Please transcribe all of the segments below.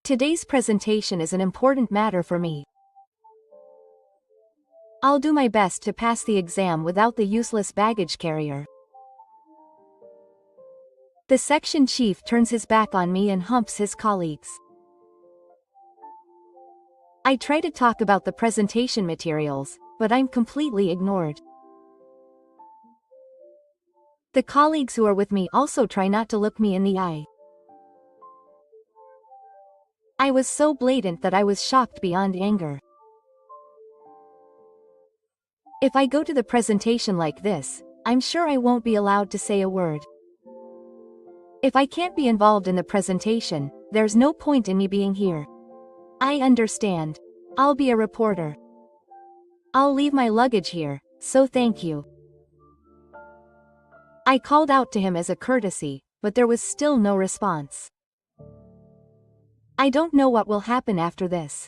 Today's presentation is an important matter for me. I'll do my best to pass the exam without the useless baggage carrier. The section chief turns his back on me and humps his colleagues. I try to talk about the presentation materials, but I'm completely ignored. The colleagues who are with me also try not to look me in the eye. I was so blatant that I was shocked beyond anger. If I go to the presentation like this, I'm sure I won't be allowed to say a word. If I can't be involved in the presentation, there's no point in me being here. I understand. I'll be a reporter. I'll leave my luggage here, so thank you. I called out to him as a courtesy, but there was still no response. I don't know what will happen after this.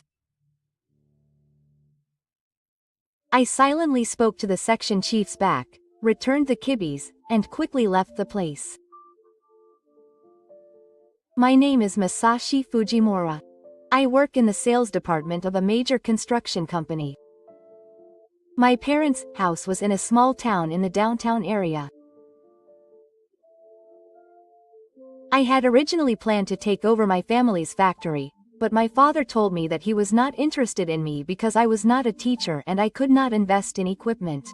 I silently spoke to the section chief's back, returned the kibbies, and quickly left the place. My name is Masashi Fujimura. I work in the sales department of a major construction company. My parents' house was in a small town in the downtown area. I had originally planned to take over my family's factory, but my father told me that he was not interested in me because I was not a teacher and I could not invest in equipment.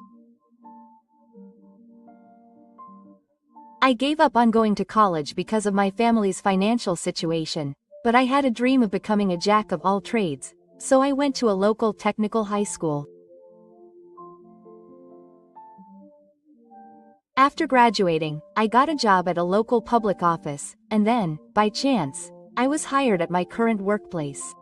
I gave up on going to college because of my family's financial situation, but I had a dream of becoming a jack of all trades, so I went to a local technical high school. After graduating, I got a job at a local public office, and then, by chance, I was hired at my current workplace.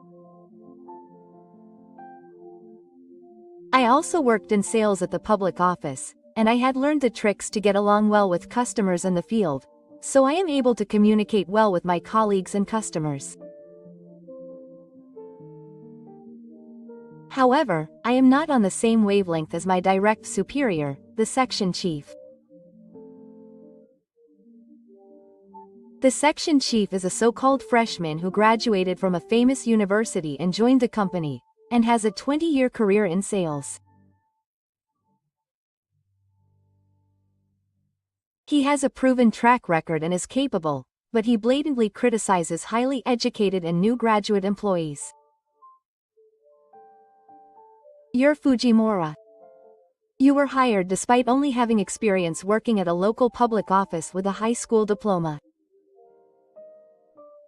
I also worked in sales at the public office, and I had learned the tricks to get along well with customers in the field, so I am able to communicate well with my colleagues and customers. However, I am not on the same wavelength as my direct superior, the section chief. The section chief is a so-called freshman who graduated from a famous university and joined the company, and has a 20-year career in sales. He has a proven track record and is capable, but he blatantly criticizes highly educated and new graduate employees. You're Fujimura. You were hired despite only having experience working at a local public office with a high school diploma.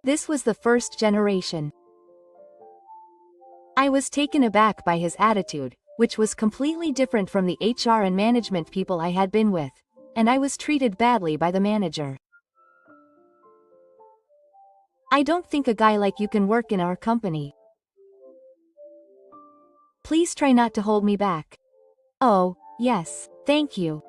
This was the first generation. I was taken aback by his attitude, which was completely different from the HR and management people I had been with, and I was treated badly by the manager. I don't think a guy like you can work in our company. Please try not to hold me back. Oh, yes, thank you.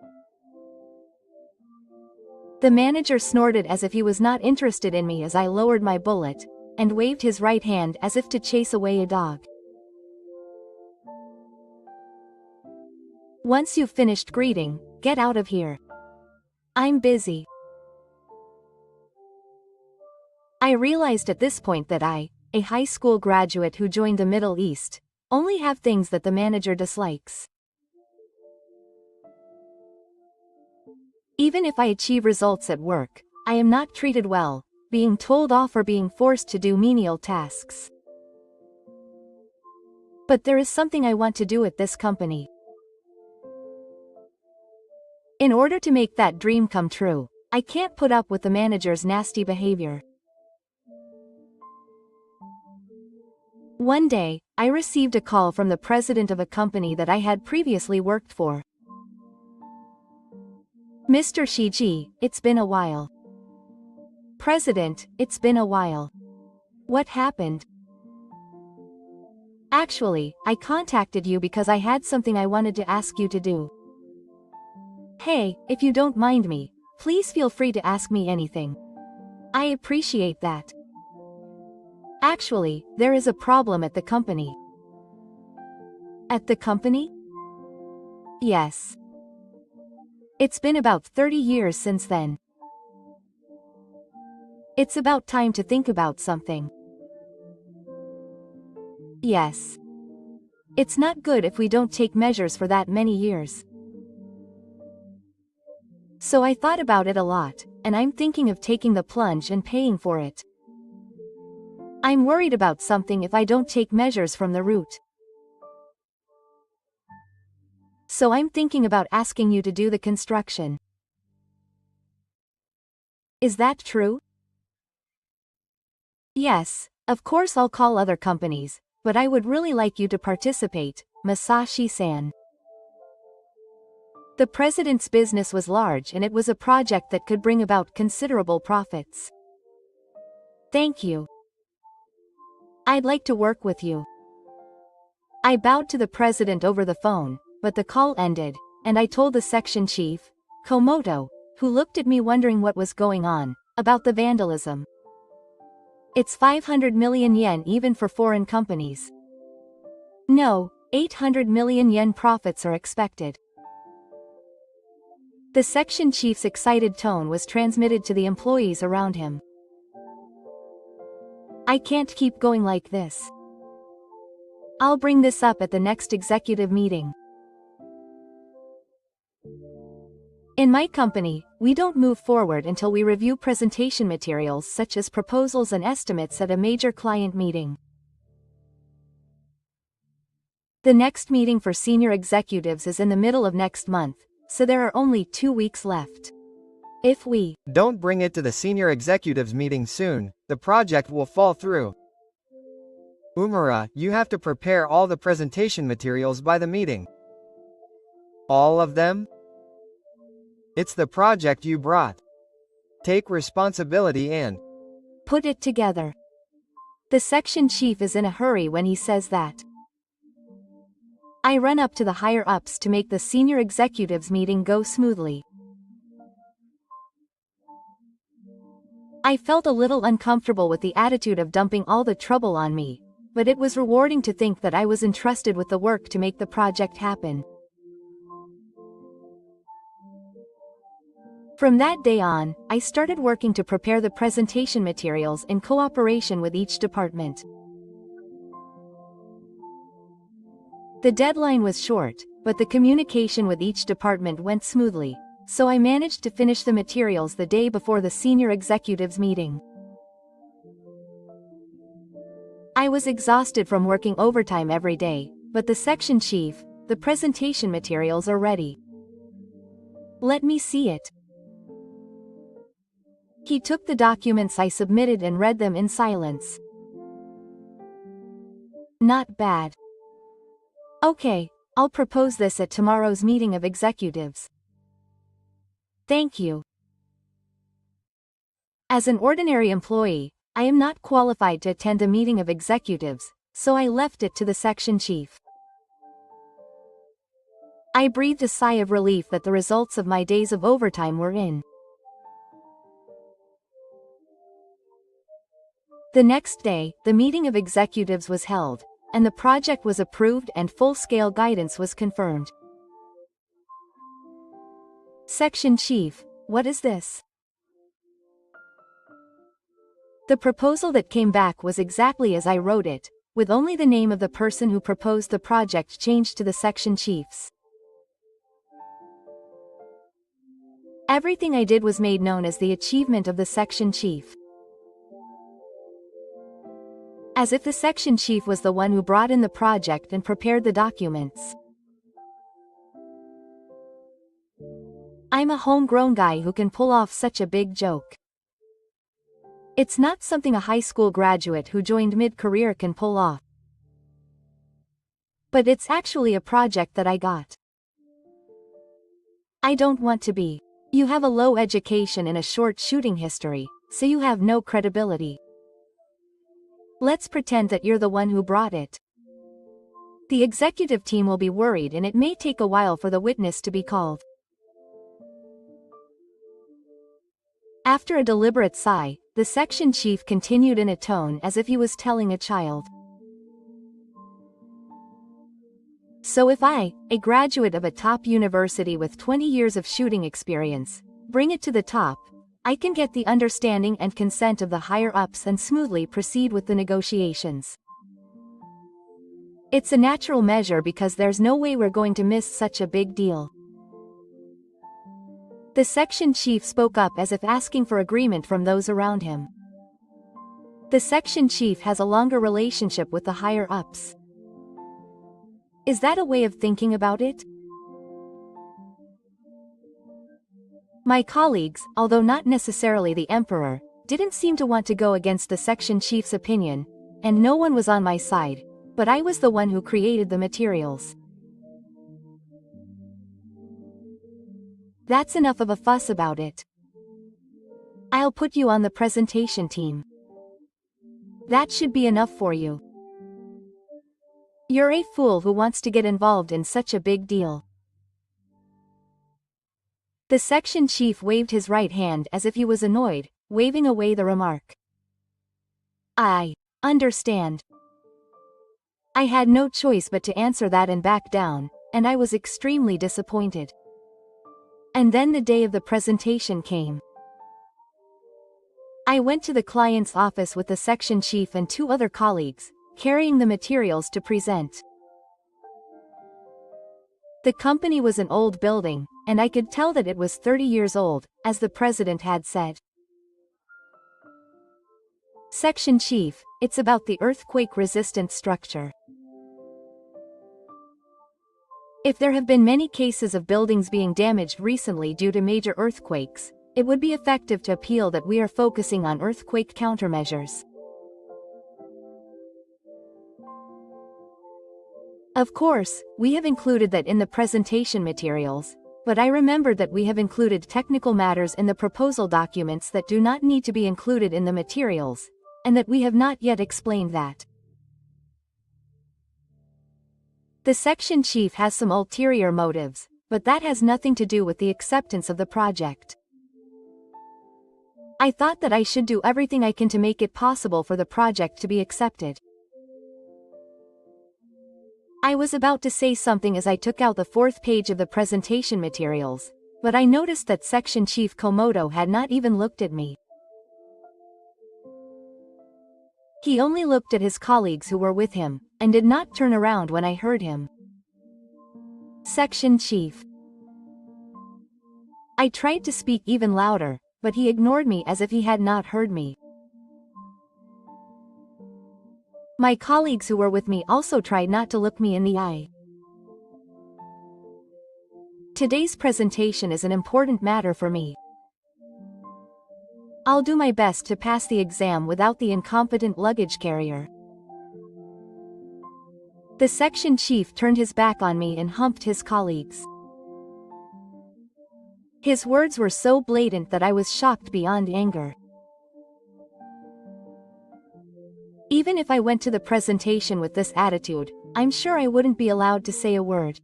The manager snorted as if he was not interested in me as I lowered my bullet, and waved his right hand as if to chase away a dog. Once you've finished greeting, get out of here. I'm busy. I realized at this point that I, a high school graduate who joined the Middle East, only have things that the manager dislikes. Even if I achieve results at work, I am not treated well, being told off or being forced to do menial tasks. But there is something I want to do at this company. In order to make that dream come true, I can't put up with the manager's nasty behavior. One day, I received a call from the president of a company that I had previously worked for. Mr. Shiji, it's been a while. President, it's been a while. What happened? Actually, I contacted you because I had something I wanted to ask you to do. Hey, if you don't mind me, please feel free to ask me anything. I appreciate that. Actually, there is a problem at the company. At the company? Yes. It's been about 30 years since then. It's about time to think about something. Yes. It's not good if we don't take measures for that many years. So I thought about it a lot, and I'm thinking of taking the plunge and paying for it. I'm worried about something if I don't take measures from the root. So I'm thinking about asking you to do the construction. Is that true? Yes, of course I'll call other companies, but I would really like you to participate, Masashi-san. The president's business was large and it was a project that could bring about considerable profits. Thank you. I'd like to work with you. I bowed to the president over the phone, but the call ended, and I told the section chief, Komodo, who looked at me wondering what was going on, about the vandalism. It's 500 million yen even for foreign companies. No, 800 million yen profits are expected. The section chief's excited tone was transmitted to the employees around him. I can't keep going like this. I'll bring this up at the next executive meeting. In my company, we don't move forward until we review presentation materials such as proposals and estimates at a major client meeting. The next meeting for senior executives is in the middle of next month, so there are only 2 weeks left. If we don't bring it to the senior executives meeting soon, the project will fall through. Umura, you have to prepare all the presentation materials by the meeting. All of them? It's the project you brought. Take responsibility and put it together. The section chief is in a hurry when he says that. I run up to the higher-ups to make the senior executives meeting go smoothly. I felt a little uncomfortable with the attitude of dumping all the trouble on me, but it was rewarding to think that I was entrusted with the work to make the project happen. From that day on, I started working to prepare the presentation materials in cooperation with each department. The deadline was short, but the communication with each department went smoothly, so I managed to finish the materials the day before the senior executives meeting. I was exhausted from working overtime every day, but the section chief, the presentation materials are ready. Let me see it. He took the documents I submitted and read them in silence. Not bad. Okay, I'll propose this at tomorrow's meeting of executives. Thank you. As an ordinary employee, I am not qualified to attend a meeting of executives, so I left it to the section chief. I breathed a sigh of relief that the results of my days of overtime were in. The next day, the meeting of executives was held, and the project was approved and full-scale guidance was confirmed. Section Chief, what is this? The proposal that came back was exactly as I wrote it, with only the name of the person who proposed the project changed to the section chiefs. Everything I did was made known as the achievement of the section chief. As if the section chief was the one who brought in the project and prepared the documents. I'm a homegrown guy who can pull off such a big joke. It's not something a high school graduate who joined mid-career can pull off. But it's actually a project that I got. I don't want to be. You have a low education and a short shooting history, so you have no credibility. Let's pretend that you're the one who brought it. The executive team will be worried and it may take a while for the witness to be called. After a deliberate sigh, the section chief continued in a tone as if he was telling a child. So if I, a graduate of a top university with 20 years of shooting experience, bring it to the top, I can get the understanding and consent of the higher-ups and smoothly proceed with the negotiations. It's a natural measure because there's no way we're going to miss such a big deal. The section chief spoke up as if asking for agreement from those around him. The section chief has a longer relationship with the higher-ups. Is that a way of thinking about it? My colleagues, although not necessarily the emperor, didn't seem to want to go against the section chief's opinion, and no one was on my side, but I was the one who created the materials. That's enough of a fuss about it. I'll put you on the presentation team. That should be enough for you. You're a fool who wants to get involved in such a big deal. The section chief waved his right hand as if he was annoyed, waving away the remark. I understand. I had no choice but to answer that and back down, and I was extremely disappointed. And then the day of the presentation came. I went to the client's office with the section chief and 2 other colleagues, carrying the materials to present. The company was an old building, and I could tell that it was 30 years old, as the president had said. Section chief, it's about the earthquake-resistant structure. If there have been many cases of buildings being damaged recently due to major earthquakes, it would be effective to appeal that we are focusing on earthquake countermeasures. Of course, we have included that in the presentation materials, but I remembered that we have included technical matters in the proposal documents that do not need to be included in the materials, and that we have not yet explained that. The section chief has some ulterior motives, but that has nothing to do with the acceptance of the project. I thought that I should do everything I can to make it possible for the project to be accepted. I was about to say something as I took out the 4th page of the presentation materials, but I noticed that Section Chief Komodo had not even looked at me. He only looked at his colleagues who were with him, and did not turn around when I heard him. Section Chief. I tried to speak even louder, but he ignored me as if he had not heard me. My colleagues who were with me also tried not to look me in the eye. Today's presentation is an important matter for me. I'll do my best to pass the exam without the incompetent luggage carrier. The section chief turned his back on me and humped his colleagues. His words were so blatant that I was shocked beyond anger. Even if I went to the presentation with this attitude, I'm sure I wouldn't be allowed to say a word.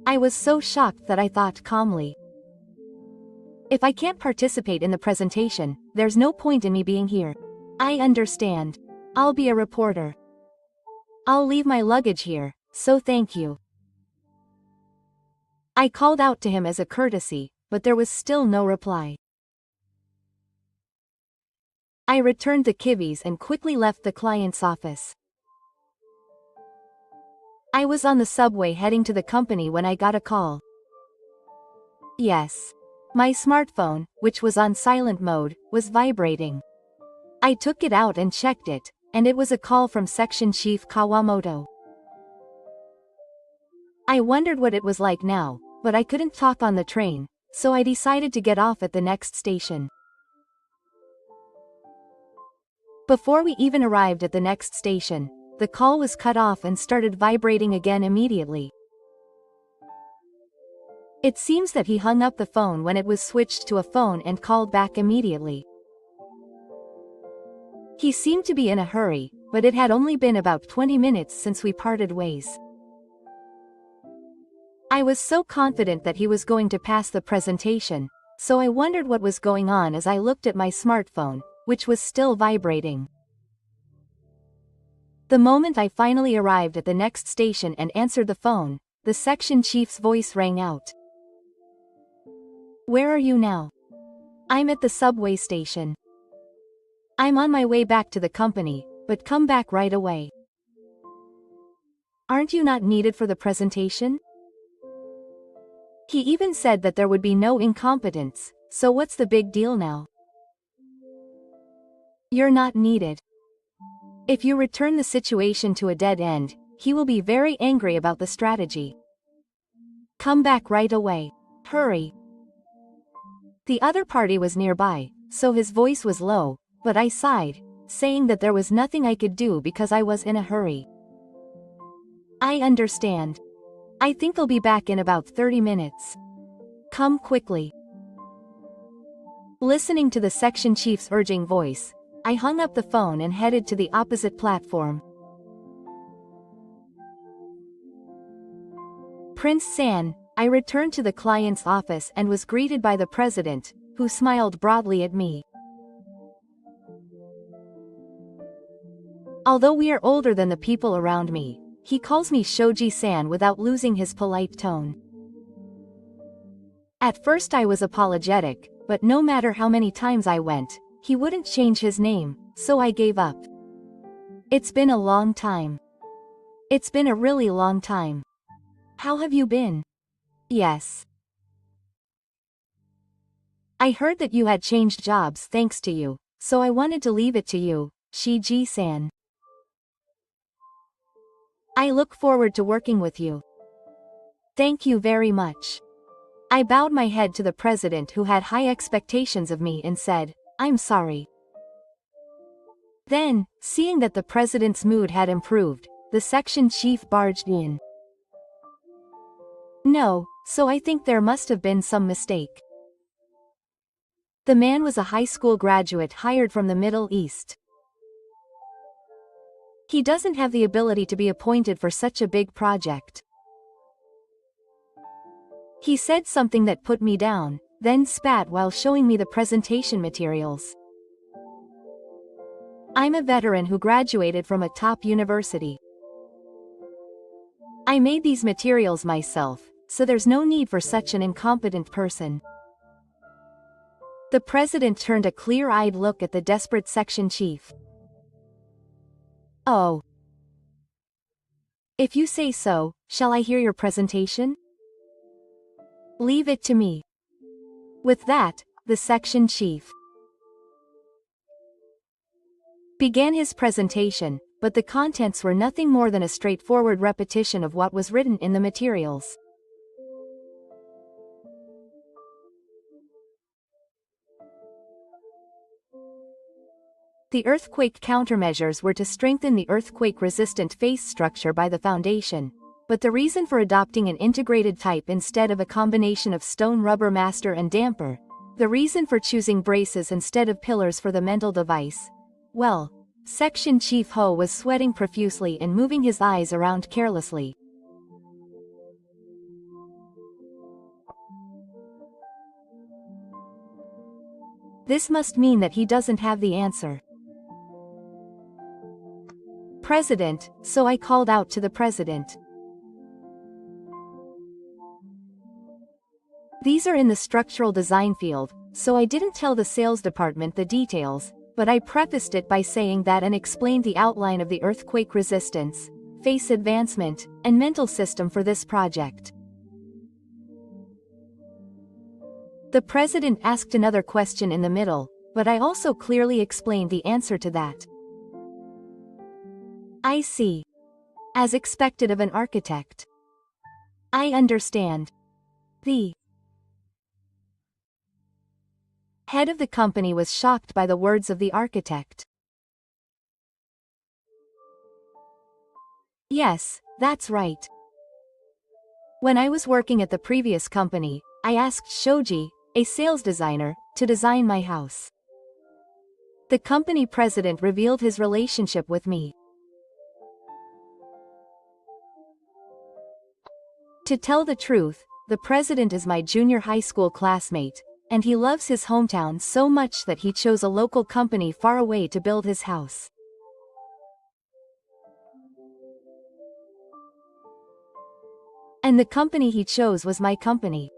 I was so shocked that I thought calmly. If I can't participate in the presentation, there's no point in me being here. I understand. I'll be a reporter. I'll leave my luggage here, so thank you. I called out to him as a courtesy, but there was still no reply. I returned the kivvies and quickly left the client's office. I was on the subway heading to the company when I got a call. Yes. My smartphone, which was on silent mode, was vibrating. I took it out and checked it, and it was a call from Section Chief Kawamoto. I wondered what it was like now, but I couldn't talk on the train, so I decided to get off at the next station. Before we even arrived at the next station, the call was cut off and started vibrating again immediately. It seems that he hung up the phone when it was switched to a phone and called back immediately. He seemed to be in a hurry, but it had only been about 20 minutes since we parted ways. I was so confident that he was going to pass the presentation, so I wondered what was going on as I looked at my smartphone, which was still vibrating. The moment I finally arrived at the next station and answered the phone, the section chief's voice rang out. Where are you now? I'm at the subway station. I'm on my way back to the company, but come back right away. Aren't you not needed for the presentation? He even said that there would be no incompetence, so what's the big deal now? You're not needed. If you return the situation to a dead end, he will be very angry about the strategy. Come back right away. Hurry. The other party was nearby, so his voice was low, but I sighed, saying that there was nothing I could do because I was in a hurry. I understand. I think I'll be back in about 30 minutes. Come quickly. Listening to the section chief's urging voice, I hung up the phone and headed to the opposite platform. Prince San, I returned to the client's office and was greeted by the president, who smiled broadly at me. Although we are older than the people around me, he calls me Shoji-san without losing his polite tone. At first I was apologetic, but no matter how many times I went, he wouldn't change his name, so I gave up. It's been a long time. It's been a really long time. How have you been? Yes. I heard that you had changed jobs thanks to you, so I wanted to leave it to you, Shiji-san. I look forward to working with you. Thank you very much. I bowed my head to the president who had high expectations of me and said, I'm sorry. Then, seeing that the president's mood had improved, the section chief barged in. No, so I think there must have been some mistake. The man was a high school graduate hired from the Middle East. He doesn't have the ability to be appointed for such a big project. He said something that put me down, then spat while showing me the presentation materials. I'm a veteran who graduated from a top university. I made these materials myself, so there's no need for such an incompetent person. The president turned a clear-eyed look at the desperate section chief. Oh. If you say so, shall I hear your presentation? Leave it to me. With that, the section chief began his presentation, but the contents were nothing more than a straightforward repetition of what was written in the materials. The earthquake countermeasures were to strengthen the earthquake-resistant face structure by the foundation, but the reason for adopting an integrated type instead of a combination of stone rubber master and damper, the reason for choosing braces instead of pillars for the mental device, well, Section Chief Ho was sweating profusely and moving his eyes around carelessly. This must mean that he doesn't have the answer. President, so I called out to the president. These are in the structural design field, so I didn't tell the sales department the details, but I prefaced it by saying that and explained the outline of the earthquake resistance, face advancement, and mental system for this project. The president asked another question in the middle, but I also clearly explained the answer to that. I see. As expected of an architect. I understand. The head of the company was shocked by the words of the architect. Yes, that's right. When I was working at the previous company, I asked Shoji, a sales designer, to design my house. The company president revealed his relationship with me. To tell the truth, the president is my junior high school classmate, and he loves his hometown so much that he chose a local company far away to build his house. And the company he chose was my company.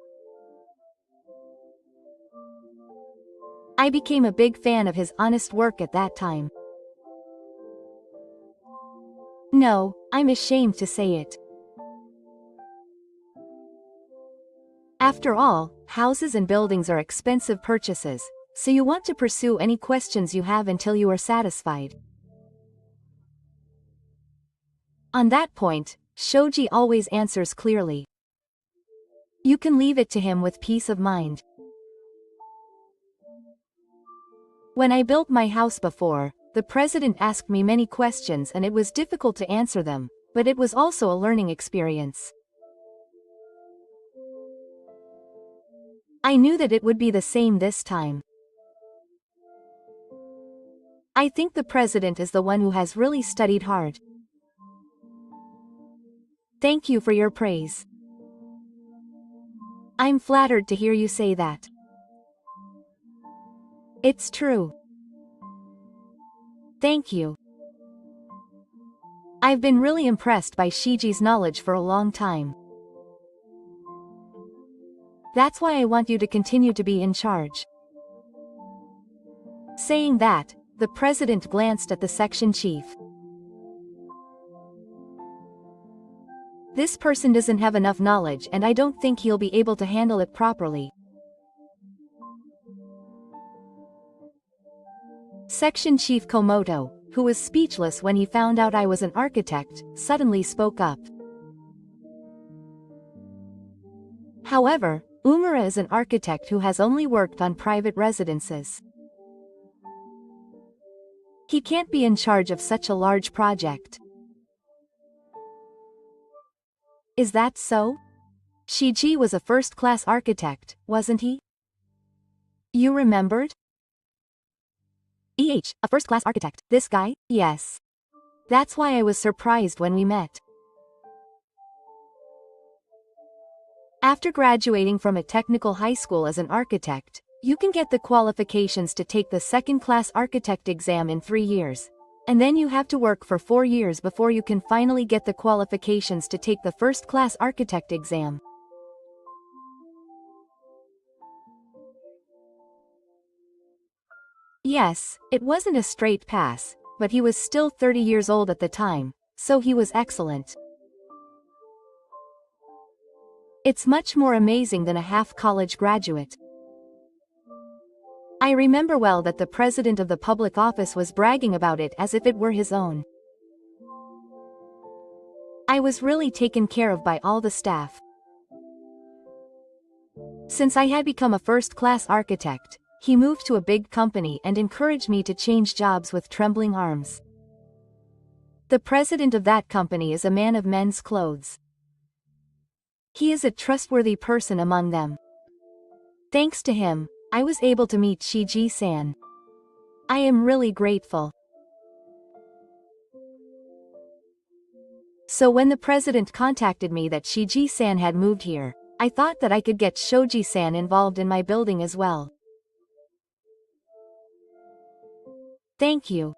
I became a big fan of his honest work at that time. No, I'm ashamed to say it. After all, houses and buildings are expensive purchases, so you want to pursue any questions you have until you are satisfied. On that point, Shoji always answers clearly. You can leave it to him with peace of mind. When I built my house before, the president asked me many questions and it was difficult to answer them, but it was also a learning experience. I knew that it would be the same this time. I think the president is the one who has really studied hard. Thank you for your praise. I'm flattered to hear you say that. It's true. Thank you. I've been really impressed by Shiji's knowledge for a long time. That's why I want you to continue to be in charge. Saying that, the president glanced at the section chief. This person doesn't have enough knowledge and I don't think he'll be able to handle it properly. Section Chief Komodo, who was speechless when he found out I was an architect, suddenly spoke up. However, Umura is an architect who has only worked on private residences. He can't be in charge of such a large project. Is that so? Shiji was a first-class architect, wasn't he? You remembered? A first-class architect, this guy? Yes. That's why I was surprised when we met. After graduating from a technical high school as an architect, you can get the qualifications to take the second-class architect exam in 3 years. And then you have to work for 4 years before you can finally get the qualifications to take the first-class architect exam. Yes, it wasn't a straight pass, but he was still 30 years old at the time, so he was excellent. It's much more amazing than a half-college graduate. I remember well that the president of the public office was bragging about it as if it were his own. I was really taken care of by all the staff. Since I had become a first-class architect, he moved to a big company and encouraged me to change jobs with trembling arms. The president of that company is a man of men's clothes. He is a trustworthy person among them. Thanks to him, I was able to meet Shiji-san. I am really grateful. So when the president contacted me that Shiji-san had moved here, I thought that I could get Shoji-san involved in my building as well. Thank you.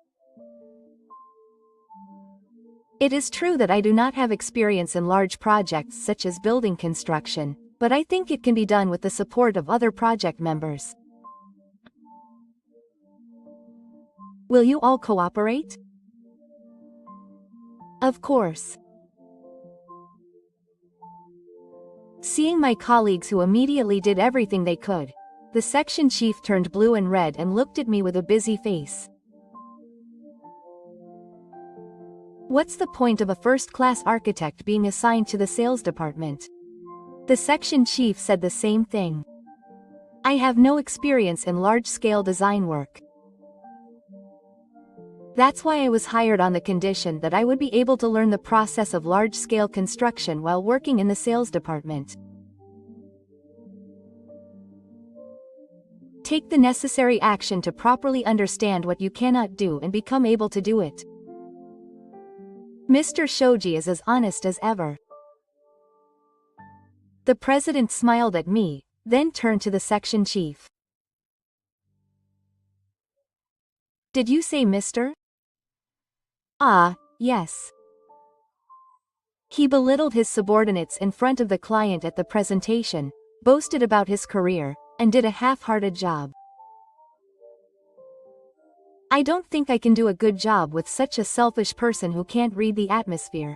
It is true that I do not have experience in large projects such as building construction, but I think it can be done with the support of other project members. Will you all cooperate? Of course. Seeing my colleagues who immediately did everything they could, the section chief turned blue and red and looked at me with a busy face. What's the point of a first-class architect being assigned to the sales department? The section chief said the same thing. I have no experience in large-scale design work. That's why I was hired on the condition that I would be able to learn the process of large-scale construction while working in the sales department. Take the necessary action to properly understand what you cannot do and become able to do it. Mr. Shoji is as honest as ever. The president smiled at me, then turned to the section chief. Did you say Mr.? Ah, yes. He belittled his subordinates in front of the client at the presentation, boasted about his career, and did a half-hearted job. I don't think I can do a good job with such a selfish person who can't read the atmosphere.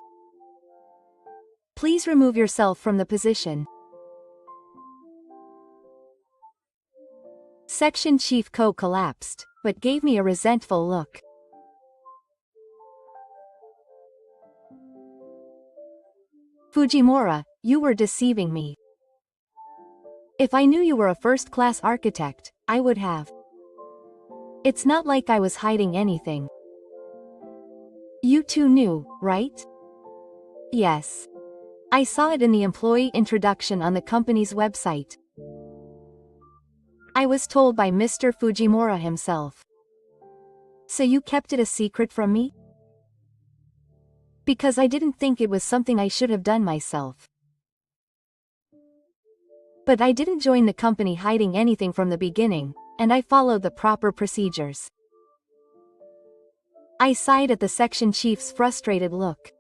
Please remove yourself from the position. Section Chief Ko collapsed, but gave me a resentful look. Fujimura, you were deceiving me. If I knew you were a first-class architect, I would have. It's not like I was hiding anything. You two knew, right? Yes. I saw it in the employee introduction on the company's website. I was told by Mr. Fujimura himself. So you kept it a secret from me? Because I didn't think it was something I should have done myself. But I didn't join the company hiding anything from the beginning, and I followed the proper procedures. I sighed at the section chief's frustrated look.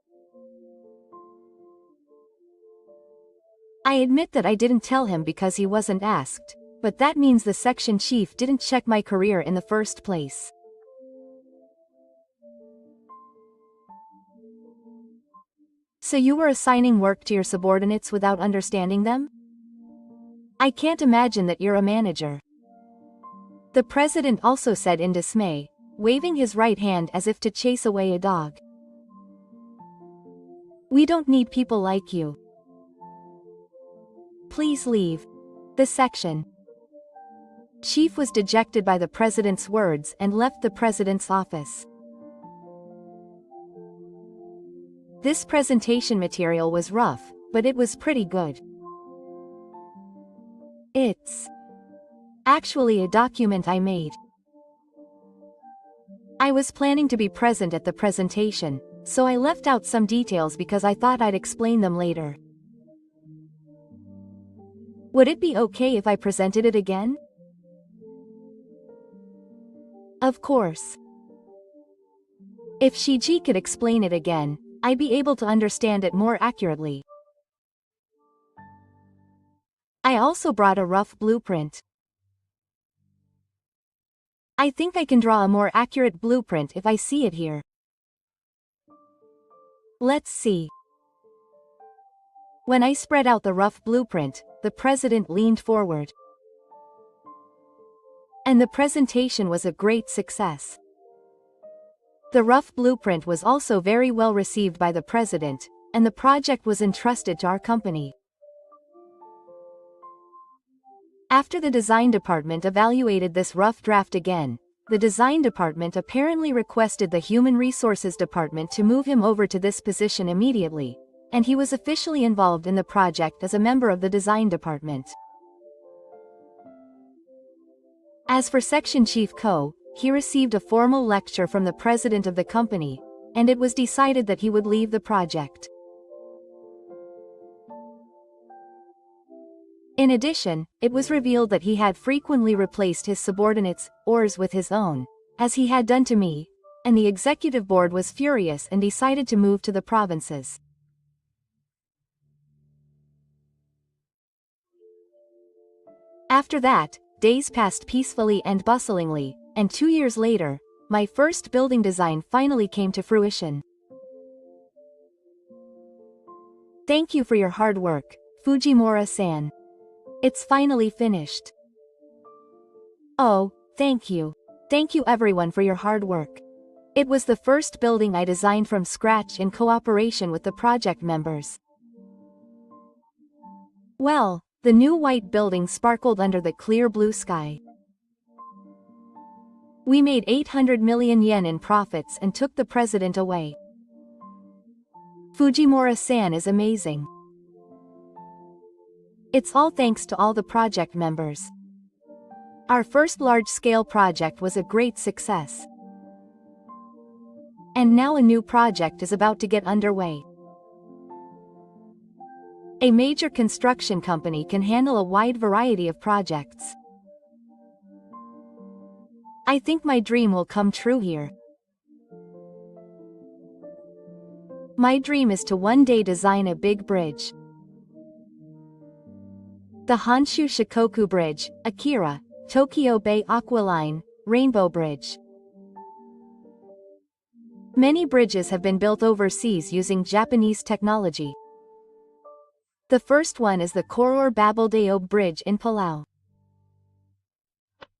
I admit that I didn't tell him because he wasn't asked, but that means the section chief didn't check my career in the first place. So you were assigning work to your subordinates without understanding them? I can't imagine that you're a manager. The president also said in dismay, waving his right hand as if to chase away a dog. We don't need people like you. Please leave the section. Chief was dejected by the president's words and left the president's office. This presentation material was rough, but it was pretty good. It's actually a document I made. I was planning to be present at the presentation, so I left out some details because I thought I'd explain them later. Would it be okay if I presented it again? Of course. If Shiji could explain it again, I'd be able to understand it more accurately. I also brought a rough blueprint. I think I can draw a more accurate blueprint if I see it here. Let's see. When I spread out the rough blueprint, the president leaned forward. And the presentation was a great success. The rough blueprint was also very well received by the president, and the project was entrusted to our company. After the design department evaluated this rough draft again, the design department apparently requested the human resources department to move him over to this position immediately, and he was officially involved in the project as a member of the design department. As for Section Chief Ko, he received a formal lecture from the president of the company, and it was decided that he would leave the project. In addition, it was revealed that he had frequently replaced his subordinates' oars with his own, as he had done to me, and the executive board was furious and decided to move to the provinces. After that, days passed peacefully and bustlingly, and 2 years later, my first building design finally came to fruition. Thank you for your hard work, Fujimura-san. It's finally finished. Oh, thank you. Thank you everyone for your hard work. It was the first building I designed from scratch in cooperation with the project members. Well, the new white building sparkled under the clear blue sky. We made 800 million yen in profits and took the president away. Fujimura-san is amazing. It's all thanks to all the project members. Our first large-scale project was a great success. And now a new project is about to get underway. A major construction company can handle a wide variety of projects. I think my dream will come true here. My dream is to one day design a big bridge. The Honshu Shikoku Bridge, Akira, Tokyo Bay Aqua Line, Rainbow Bridge. Many bridges have been built overseas using Japanese technology. The first one is the Koror Babel Daob Bridge in Palau.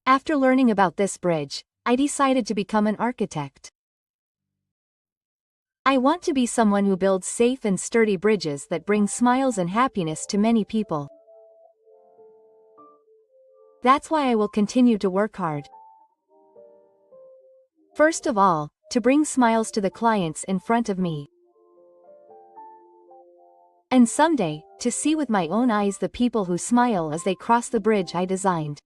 After learning about this bridge, I decided to become an architect. I want to be someone who builds safe and sturdy bridges that bring smiles and happiness to many people. That's why I will continue to work hard. First of all, to bring smiles to the clients in front of me. And someday, to see with my own eyes the people who smile as they cross the bridge I designed.